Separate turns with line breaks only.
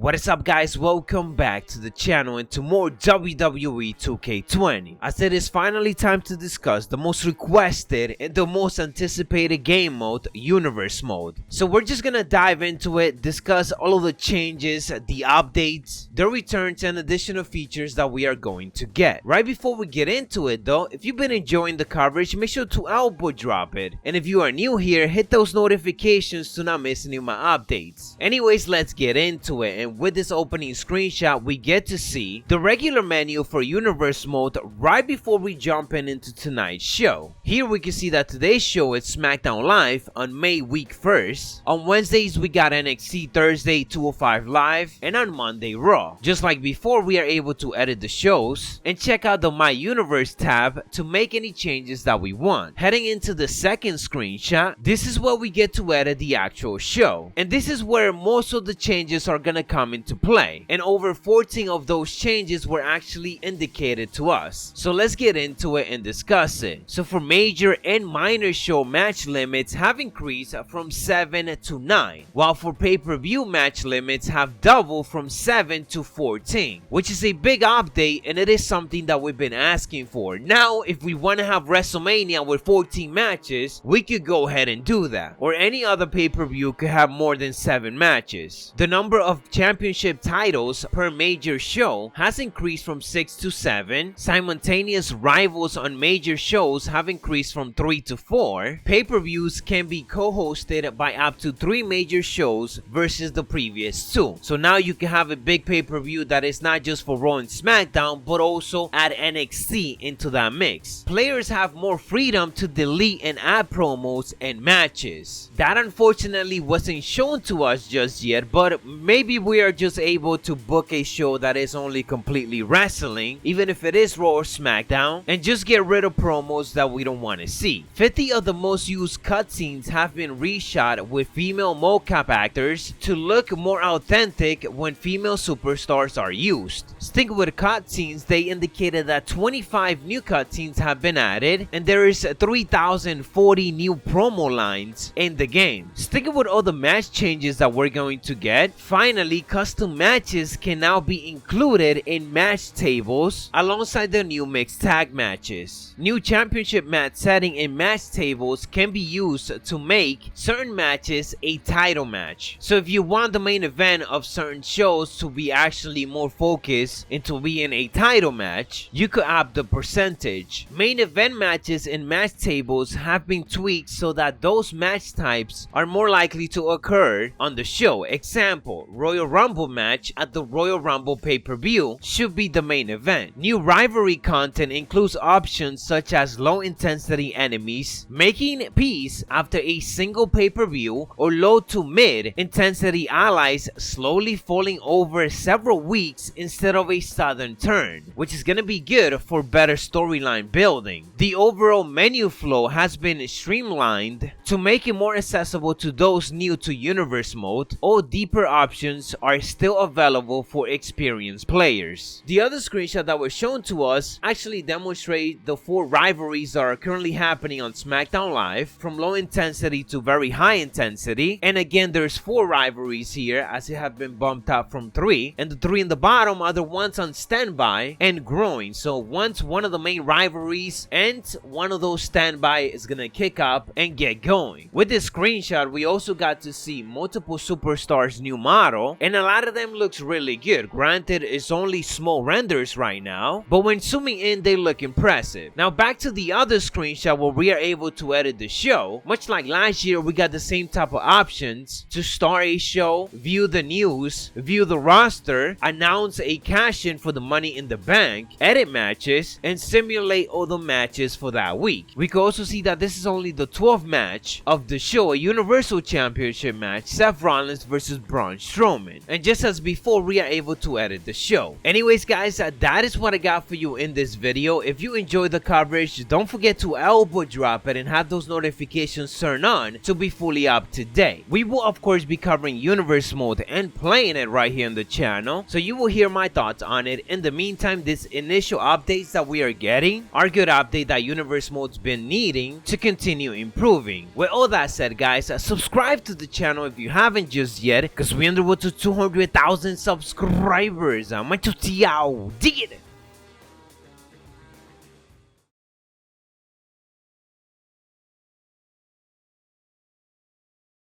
What is up, guys? Welcome back to the channel and to more WWE 2K20. As it is finally time to discuss the most requested and the most anticipated game mode, Universe Mode. So we're just gonna dive into it, discuss all of the changes, the updates, the returns and additional features that we are going to get. Right before we get into it though, if you've been enjoying the coverage, make sure to elbow drop it. And if you are new here, hit those notifications to not miss any of my updates. Anyways, let's get into it. And with this opening screenshot, we get to see the regular menu for Universe Mode right before we jump into tonight's show. Here we can see that today's show is SmackDown Live on May week 1st. On Wednesdays we got NXT, Thursday 205 Live, and on Monday Raw. Just like before, we are able to edit the shows and check out the My Universe tab to make any changes that we want. Heading into the second screenshot, this is where we get to edit the actual show, and this is where most of the changes are gonna come into play, and over 14 of those changes were actually indicated to us. So let's get into it and discuss it. So for major and minor show match limits have increased from 7 to 9, while for pay-per-view match limits have doubled from 7 to 14, which is a big update, and it is something that we've been asking for. Now if we want to have WrestleMania with 14 matches, we could go ahead and do that, or any other pay-per-view could have more than 7 matches. The number of championship titles per major show has increased from 6 to 7. Simultaneous rivals on major shows have increased from 3 to 4. Pay-per-views can be co-hosted by up to 3 major shows versus the previous 2. So now you can have a big pay-per-view that is not just for Raw and SmackDown, but also add NXT into that mix. Players have more freedom to delete and add promos and matches. That unfortunately wasn't shown to us just yet, but maybe we are just able to book a show that is only completely wrestling, even if it is Raw or SmackDown, and just get rid of promos that we don't want to see. 50 of the most used cutscenes have been reshot with female mocap actors to look more authentic when female superstars are used. Sticking with cutscenes, they indicated that 25 new cutscenes have been added, and there is 3,040 new promo lines in the game. Sticking with all the match changes that we're going to get, finally custom matches can now be included in match tables alongside the new mixed tag matches. New championship match setting in match tables can be used to make certain matches a title match. So if you want the main event of certain shows to be actually more focused into being a title match, you could up the percentage. Main event matches in match tables have been tweaked so that those match types are more likely to occur on the show. Example, Royal Rumble match at the Royal Rumble pay-per-view should be the main event. New rivalry content includes options such as low intensity enemies making peace after a single pay-per-view, or low to mid intensity allies slowly falling over several weeks instead of a sudden turn, which is gonna be good for better storyline building. The overall menu flow has been streamlined to make it more accessible to those new to Universe Mode. All deeper options are still available for experienced players. The other screenshot that was shown to us actually demonstrates the 4 rivalries that are currently happening on SmackDown Live, from low intensity to very high intensity. And again, there's 4 rivalries here as it have been bumped up from 3, and the 3 in the bottom are the ones on standby and growing. So once one of the main rivalries ends, one of those standby is gonna kick up and get going. With this screenshot, we also got to see multiple superstars new model, and a lot of them looks really good. Granted, it's only small renders right now, but when zooming in they look impressive. Now back to the other screenshot where we are able to edit the show. Much like last year, we got the same type of options to start a show, view the news, view the roster, announce a cash-in for the Money in the Bank, edit matches, and simulate all the matches for that week. We can also see that this is only the 12th match of the show, a Universal Championship match, Seth Rollins versus Braun Strowman. And just as before, we are able to edit the show. Anyways guys, that is what I got for you in this video. If you enjoyed the coverage, don't forget to elbow drop it and have those notifications turned on to be fully up to date. We will of course be covering Universe Mode and playing it right here on the channel, so you will hear my thoughts on it. In the meantime, these initial updates that we are getting are good update that Universe Mode's been needing to continue improving. With all that said guys, subscribe to the channel if you haven't just yet, because we underwent to 200,000 subscribers. Macho T, dig it!